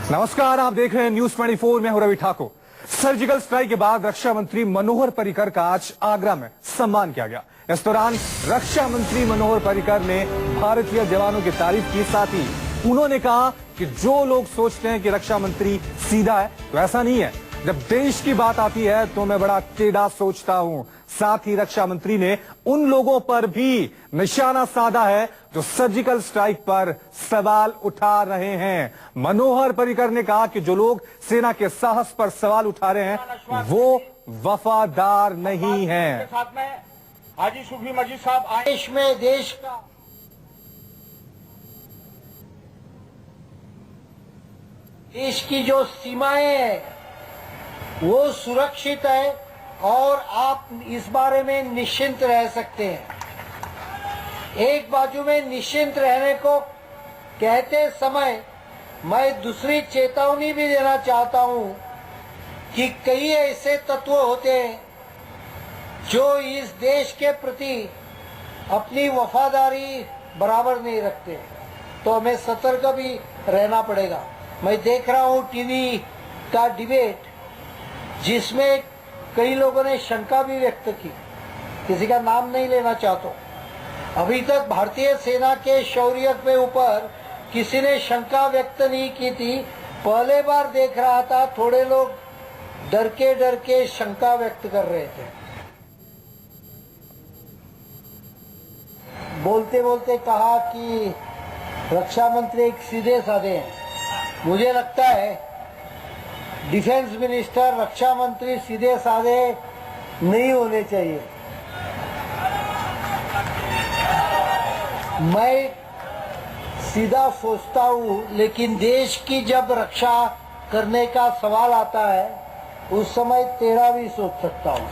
नमस्कार, आप देख रहे हैं न्यूज 24 में हूं रवि ठाकुर। सर्जिकल स्ट्राइक के बाद रक्षा मंत्री मनोहर पर्रिकर का आज आगरा में सम्मान किया गया। इस दौरान रक्षा मंत्री मनोहर पर्रिकर ने भारतीय जवानों की तारीफ की, साथ ही उन्होंने कहा कि जो लोग सोचते हैं कि रक्षा मंत्री सीधा है तो ऐसा नहीं है। जब देश की बात आती है तो मैं बड़ा टेढ़ा सोचता हूं। साथ ही रक्षा मंत्री ने उन लोगों पर भी निशाना साधा है जो सर्जिकल स्ट्राइक पर सवाल उठा रहे हैं। मनोहर पर्रिकर ने कहा कि जो लोग सेना के साहस पर सवाल उठा रहे हैं वो वफादार नहीं हैं। साथ में हाजी सूफी मजीद साहब आदेश में देश की जो सीमाएं हैं वो सुरक्षित है और आप इस बारे में निश्चिंत रह सकते हैं। एक बाजू में निश्चिंत रहने को कहते समय मैं दूसरी चेतावनी भी देना चाहता हूं कि कई ऐसे तत्व होते हैं जो इस देश के प्रति अपनी वफादारी बराबर नहीं रखते, तो हमें सतर्क भी रहना पड़ेगा। मैं देख रहा हूं टीवी का डिबेट जिसमें कई लोगों ने शंका भी व्यक्त की, किसी का नाम नहीं लेना चाहता। अभी तक भारतीय सेना के शौर्य के ऊपर किसी ने शंका व्यक्त नहीं की थी। पहले बार देख रहा था थोड़े लोग डर के शंका व्यक्त कर रहे थे। बोलते बोलते कहा कि रक्षा मंत्री एक सीधे साधे हैं। मुझे लगता है डिफेंस मिनिस्टर, रक्षा मंत्री सीधे साधे नहीं होने चाहिए। मैं सीधा सोचता हूं, लेकिन देश की जब रक्षा करने का सवाल आता है उस समय टेढ़ा भी सोच सकता हूं।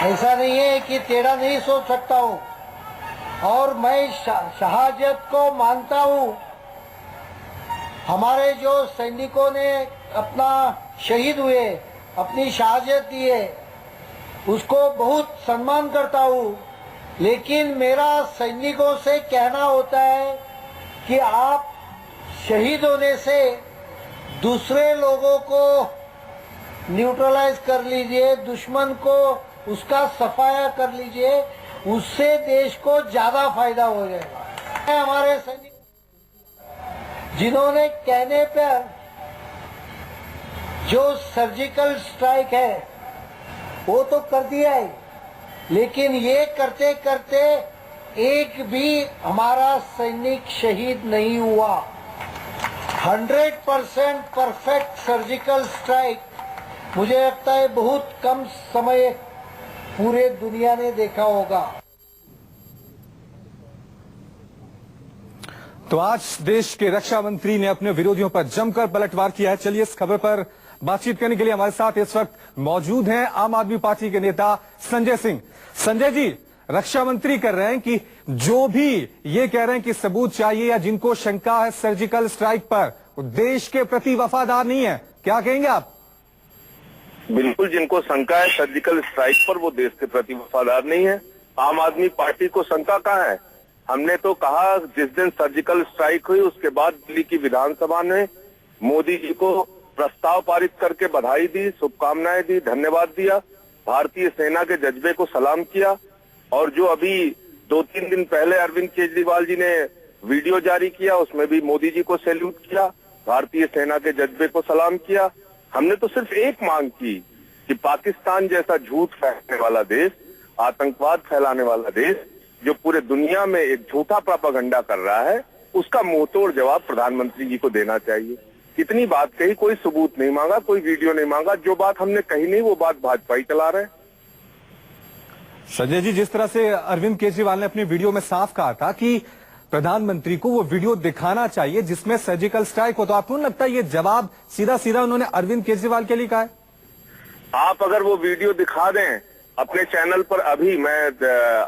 ऐसा नहीं है कि टेढ़ा नहीं सोच सकता हूं। और मैं शहादत को मानता हूं। हमारे जो सैनिकों ने अपना शहीद हुए, अपनी शहादत दी है, उसको बहुत सम्मान करता हूं। लेकिन मेरा सैनिकों से कहना होता है कि आप शहीद होने से दूसरे लोगों को न्यूट्रलाइज कर लीजिए, दुश्मन को उसका सफाया कर लीजिए, उससे देश को ज्यादा फायदा हो जाएगा। हमारे सैनिक जिन्होंने कहने पर जो सर्जिकल स्ट्राइक है वो तो कर दिया है, लेकिन ये करते करते एक भी हमारा सैनिक शहीद नहीं हुआ। 100% परफेक्ट सर्जिकल स्ट्राइक मुझे लगता है बहुत कम समय पूरे दुनिया ने देखा होगा। तो आज देश के रक्षा मंत्री ने अपने विरोधियों पर जमकर पलटवार किया है। चलिए इस खबर पर बातचीत करने के लिए हमारे साथ इस वक्त मौजूद हैं आम आदमी पार्टी के नेता संजय सिंह। संजय जी, रक्षा मंत्री कर रहे हैं कि जो भी ये कह रहे हैं कि सबूत चाहिए या जिनको शंका है सर्जिकल स्ट्राइक पर, वो देश के प्रति वफादार नहीं है, क्या कहेंगे आप? बिल्कुल, जिनको शंका है सर्जिकल स्ट्राइक पर वो देश के प्रति वफादार नहीं है। आम आदमी पार्टी को शंका कहाँ है? हमने तो कहा जिस दिन सर्जिकल स्ट्राइक हुई उसके बाद दिल्ली की विधानसभा ने मोदी जी को प्रस्ताव पारित करके बधाई दी, शुभकामनाएं दी, धन्यवाद दिया, भारतीय सेना के जज्बे को सलाम किया। और जो अभी 2-3 दिन पहले अरविंद केजरीवाल जी ने वीडियो जारी किया उसमें भी मोदी जी को सैल्यूट किया, भारतीय सेना के जज्बे को सलाम किया। हमने तो सिर्फ एक मांग की कि पाकिस्तान जैसा झूठ फैलाने वाला देश, आतंकवाद फैलाने वाला देश, जो पूरे दुनिया में एक झूठा प्रोपेगेंडा कर रहा है, उसका मुंहतोड़ जवाब प्रधानमंत्री जी को देना चाहिए। इतनी बात कही, कोई सबूत नहीं मांगा, कोई वीडियो नहीं मांगा। जो बात हमने कही नहीं वो बात भाजपा ही चला रहे हैं। संजय जी, जिस तरह से अरविंद केजरीवाल ने अपनी वीडियो में साफ कहा था कि प्रधानमंत्री को वो वीडियो दिखाना चाहिए जिसमें सर्जिकल स्ट्राइक हो, तो आपको नहीं लगता ये जवाब सीधा सीधा उन्होंने अरविंद केजरीवाल के लिए कहा है? आप अगर वो वीडियो दिखा दें अपने चैनल पर, अभी मैं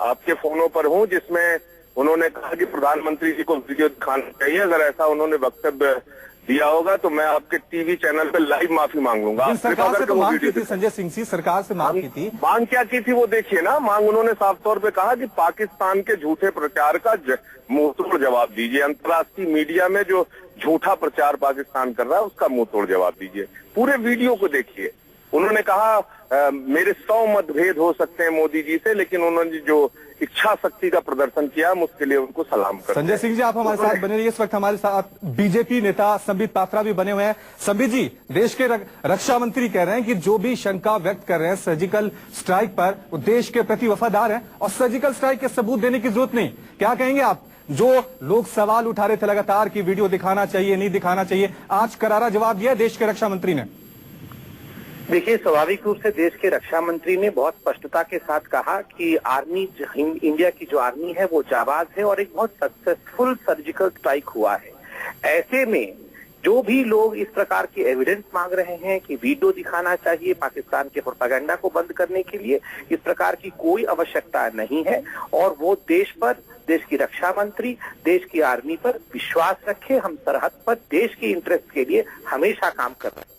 आपके फोनों पर हूं, जिसमें उन्होंने कहा कि प्रधानमंत्री जी को वीडियो दिखाना चाहिए, अगर ऐसा उन्होंने वक्तव्य दिया होगा तो मैं आपके टीवी चैनल पे लाइव माफी मांग लूंगा। लेकिन सरकार से तो वो मांग की वीडियो थी संजय सिंह जी, सरकार से मांग की थी। मांग क्या की थी वो देखिए ना। मांग उन्होंने साफ तौर पे कहा कि पाकिस्तान के झूठे प्रचार का मुंहतोड़ जवाब दीजिए। अंतर्राष्ट्रीय मीडिया में जो झूठा प्रचार पाकिस्तान कर रहा है उसका मुंहतोड़ जवाब दीजिए। पूरे वीडियो को देखिए। उन्होंने कहा मेरे 100 मतभेद हो सकते हैं मोदी जी से, लेकिन उन्होंने जो इच्छा शक्ति का प्रदर्शन किया हम उसके लिए उनको सलाम करते हैं। संजय सिंह जी, आप हमारे साथ बने रहिए। इस वक्त हमारे साथ बीजेपी नेता संबित पात्रा भी बने हुए हैं। संबित जी, देश के रक्षा मंत्री कह रहे हैं कि जो भी शंका व्यक्त कर रहे हैं सर्जिकल स्ट्राइक पर, वो देश के प्रति वफादार हैं और सर्जिकल स्ट्राइक के सबूत देने की जरूरत नहीं। क्या कहेंगे आप? जो लोग सवाल उठा रहे थे लगातार कि वीडियो दिखाना चाहिए, नहीं दिखाना चाहिए, आज करारा जवाब दिया देश के रक्षा मंत्री ने। देखिए, स्वाभाविक रूप से देश के रक्षा मंत्री ने बहुत स्पष्टता के साथ कहा कि आर्मी, इंडिया की जो आर्मी है वो जाबाज है और एक बहुत सक्सेसफुल सर्जिकल स्ट्राइक हुआ है। ऐसे में जो भी लोग इस प्रकार के एविडेंस मांग रहे हैं कि वीडियो दिखाना चाहिए पाकिस्तान के प्रोपेगेंडा को बंद करने के लिए, इस प्रकार की कोई आवश्यकता नहीं है। और वो देश पर, देश की रक्षा मंत्री देश की आर्मी पर विश्वास रखे। हम सरहद पर देश के इंटरेस्ट के लिए हमेशा काम कर रहे हैं।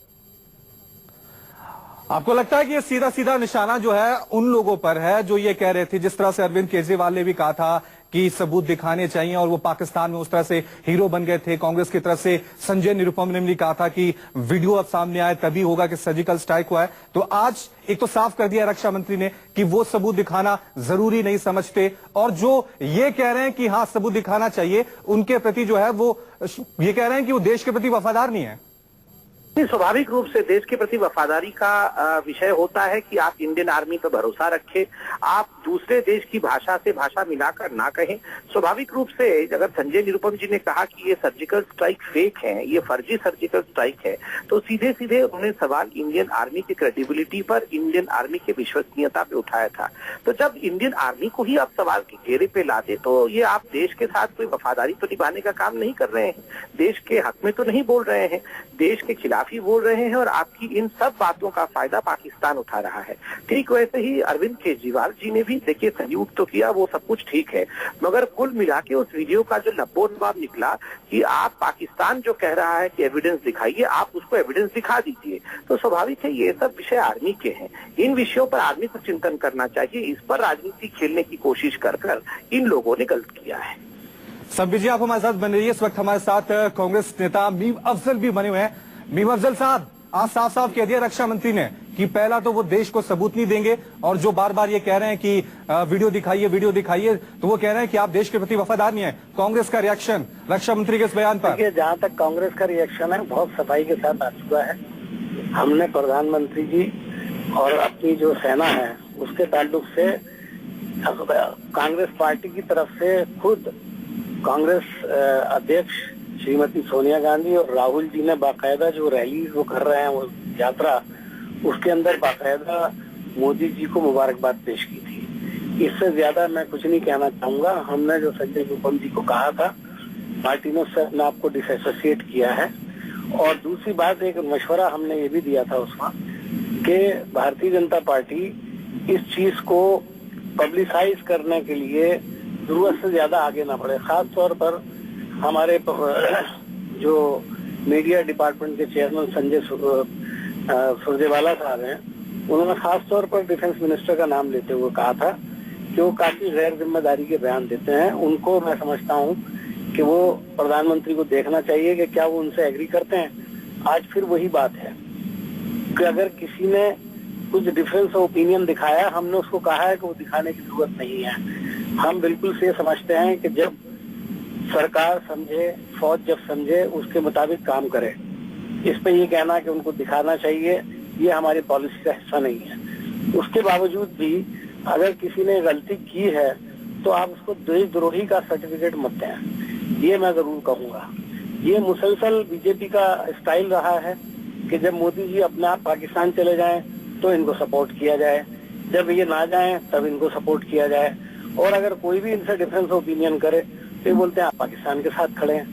आपको लगता है कि ये सीधा सीधा निशाना जो है उन लोगों पर है जो ये कह रहे थे, जिस तरह से अरविंद केजरीवाल ने भी कहा था कि सबूत दिखाने चाहिए और वो पाकिस्तान में उस तरह से हीरो बन गए थे। कांग्रेस की तरफ से संजय निरुपम ने भी कहा था कि वीडियो अब सामने आए तभी होगा कि सर्जिकल स्ट्राइक हुआ है। तो आज एक तो साफ कर दिया रक्षा मंत्री ने कि वो सबूत दिखाना जरूरी नहीं समझते, और जो ये कह रहे हैं कि हाँ सबूत दिखाना चाहिए, उनके प्रति जो है वो ये कह रहे हैं कि वो देश के प्रति वफादार नहीं है। स्वाभाविक रूप से देश के प्रति वफादारी का विषय होता है कि आप इंडियन आर्मी पर भरोसा रखें, आप दूसरे देश की भाषा से भाषा मिलाकर ना कहें। स्वाभाविक रूप से अगर संजय निरुपम जी ने कहा कि ये सर्जिकल स्ट्राइक फेक है, ये फर्जी सर्जिकल स्ट्राइक है, तो सीधे सीधे उन्होंने सवाल इंडियन आर्मी की क्रेडिबिलिटी पर, इंडियन आर्मी की विश्वसनीयता पे उठाया था। तो जब इंडियन आर्मी को ही आप सवाल के घेरे पे लाते तो ये आप देश के साथ कोई वफादारी तो निभाने का काम नहीं कर रहे हैं, देश के हक में तो नहीं बोल रहे हैं, देश के खिलाफ ही बोल रहे हैं और आपकी इन सब बातों का फायदा पाकिस्तान उठा रहा है। ठीक वैसे ही अरविंद केजरीवाल जी ने भी देखिए सल्यूट तो किया, वो सब कुछ ठीक है, मगर कुल मिला के उस वीडियो का जो लब्बो-लबाब निकला कि आप पाकिस्तान जो कह रहा है कि एविडेंस दिखाइए, आप उसको एविडेंस दिखा दीजिए, तो स्वाभाविक है ये सब विषय आर्मी के हैं। इन विषयों पर आर्मी को चिंतन करना चाहिए। इस पर राजनीति खेलने की कोशिश कर इन लोगों ने गलत किया है। संबित जी, आप हमारे साथ बने रहिए। इस वक्त हमारे साथ कांग्रेस नेता मीम अफजल भी बने हुए हैं। मीम अफजल साहब, आज साफ साफ कह दिया रक्षा मंत्री ने कि पहला तो वो देश को सबूत नहीं देंगे, और जो बार बार ये कह रहे हैं कि वीडियो दिखाइए, तो वो कह रहे हैं कि आप देश के प्रति वफादार नहीं है। कांग्रेस का रिएक्शन रक्षा मंत्री के इस बयान पर? देखिए, जहाँ तक कांग्रेस का रिएक्शन है बहुत सफाई के साथ आ चुका है। हमने प्रधानमंत्री जी और अपनी जो सेना है उसके ताल्लुक से कांग्रेस पार्टी की तरफ से खुद कांग्रेस अध्यक्ष श्रीमती सोनिया गांधी और राहुल जी ने बाकायदा जो रैली वो कर रहे हैं, वो यात्रा, उसके अंदर बाकायदा मोदी जी को मुबारकबाद पेश की थी। इससे ज्यादा मैं कुछ नहीं कहना चाहूंगा। हमने जो संजय निरुपम जी को कहा था, पार्टी ने उससे अपने आप को डिसएसोसिएट किया है। और दूसरी बात, एक मशवरा हमने ये भी दिया था उसमें कि भारतीय जनता पार्टी इस चीज को पब्लिसाइज करने के लिए जरूरत से ज्यादा आगे ना बढ़े। खास तौर पर हमारे जो मीडिया डिपार्टमेंट के चेयरमैन संजय सुरजेवाला साहब हैं, उन्होंने खास तौर पर डिफेंस मिनिस्टर का नाम लेते हुए कहा था कि वो काफी गैर जिम्मेदारी के बयान देते हैं। उनको मैं समझता हूं कि वो प्रधानमंत्री को देखना चाहिए कि क्या वो उनसे एग्री करते हैं। आज फिर वही बात है कि अगर किसी ने कुछ डिफरेंस ओपिनियन दिखाया, हमने उसको कहा है कि वो दिखाने की जरूरत नहीं है। हम बिल्कुल से समझते हैं कि जब सरकार समझे, फौज जब समझे, उसके मुताबिक काम करे। इस पे ये कहना कि उनको दिखाना चाहिए, ये हमारी पॉलिसी का हिस्सा नहीं है। उसके बावजूद भी अगर किसी ने गलती की है तो आप उसको देशद्रोही का सर्टिफिकेट मत दें, ये मैं जरूर कहूंगा। ये मुसलसल बीजेपी का स्टाइल रहा है कि जब मोदी जी अपने आप पाकिस्तान चले जाएं तो इनको सपोर्ट किया जाए, जब ये ना जाएं तब इनको सपोर्ट किया जाए, और अगर कोई भी इनसे डिफरेंस ओपिनियन करे तो बोलते हैं आप पाकिस्तान के साथ खड़े हैं।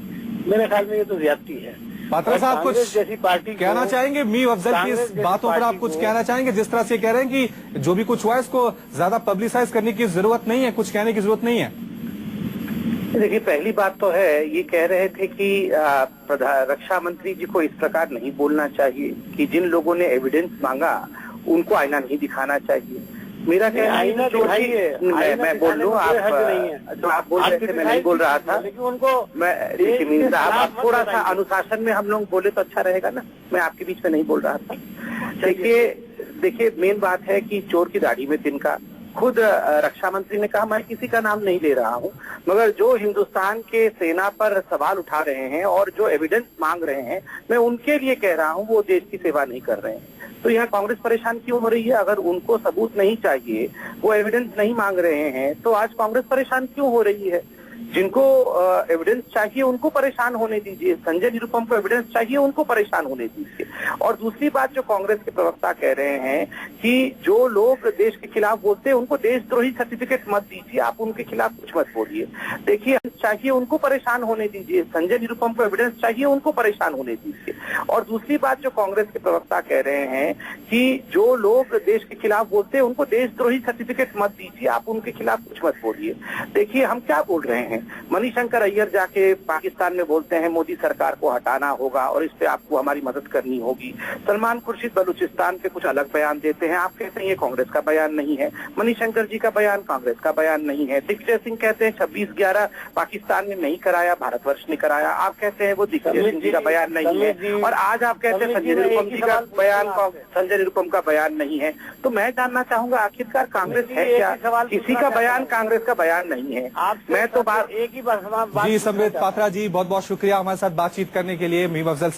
मेरे ख्याल में ये तो ज्यादती है। पात्रा साहब, कुछ जैसी पार्टी कहना चाहेंगे मीम अफजल की इस बातों पर? आप कुछ कहना चाहेंगे? जिस तरह से कह रहे हैं कि जो भी कुछ हुआ है इसको ज्यादा पब्लिसाइज करने की जरूरत नहीं है, कुछ कहने की जरूरत नहीं है। देखिए, पहली बात तो है, ये कह रहे थे कि रक्षा मंत्री जी को इस प्रकार नहीं बोलना चाहिए कि जिन लोगों ने एविडेंस मांगा उनको आईना नहीं दिखाना चाहिए। मेरा कहना है आईना दिखाइए, मैं बोल लूँ, आप जो आप बोल रहे थे मैं नहीं बोल रहा था, लेकिन उनको मैं देखिए मीर साहब, आप थोड़ा सा अनुशासन में हम लोग बोले तो अच्छा रहेगा ना। मैं आपके बीच में नहीं बोल रहा था। देखिए मेन बात है कि चोर की दाढ़ी में तिनका। खुद रक्षा मंत्री ने कहा, मैं किसी का नाम नहीं ले रहा हूं, मगर जो हिंदुस्तान के सेना पर सवाल उठा रहे हैं और जो एविडेंस मांग रहे हैं, मैं उनके लिए कह रहा हूं, वो देश की सेवा नहीं कर रहे हैं। तो यहाँ कांग्रेस परेशान क्यों हो रही है? अगर उनको सबूत नहीं चाहिए, वो एविडेंस नहीं मांग रहे हैं, तो आज कांग्रेस परेशान क्यों हो रही है? जिनको एविडेंस चाहिए उनको परेशान होने दीजिए। संजय निरुपम को एविडेंस चाहिए, उनको परेशान होने दीजिए। और दूसरी बात, जो कांग्रेस के प्रवक्ता कह रहे हैं कि जो लोग देश के खिलाफ बोलते हैं उनको देशद्रोही सर्टिफिकेट मत दीजिए, आप उनके खिलाफ कुछ मत बोलिए। देखिए, चाहिए उनको परेशान होने दीजिए। संजय निरुपम को एविडेंस चाहिए, उनको परेशान होने दीजिए। और दूसरी बात, जो कांग्रेस के प्रवक्ता कह रहे हैं कि जो लोग देश के खिलाफ बोलते हैं उनको देशद्रोही सर्टिफिकेट मत दीजिए, आप उनके खिलाफ कुछ मत बोलिए। देखिए, हम क्या बोल रहे हैं? मणिशंकर अय्यर जाके पाकिस्तान में बोलते हैं मोदी सरकार को हटाना होगा और इस पे आपको हमारी मदद करनी होगी। सलमान खुर्शीद बलूचिस्तान के कुछ अलग बयान देते हैं, आप कहते हैं ये कांग्रेस का बयान नहीं है। मणिशंकर जी का बयान कांग्रेस का बयान नहीं है। दिग्विजय सिंह कहते हैं 26/11 पाकिस्तान ने नहीं कराया, भारतवर्ष ने कराया, आप कहते हैं वो दिग्विजय सिंह जी का बयान नहीं है। और आज आप कहते हैं संजय निरुपम जी का बयान, संजय निरुपम का बयान नहीं है। तो मैं जानना चाहूंगा, आखिरकार कांग्रेस है क्या? किसी का बयान कांग्रेस का बयान नहीं है। मैं तो बात एक ही बात जी, संबित पात्रा जी, बहुत बहुत शुक्रिया हमारे साथ बातचीत करने के लिए। मीम अफजल साहब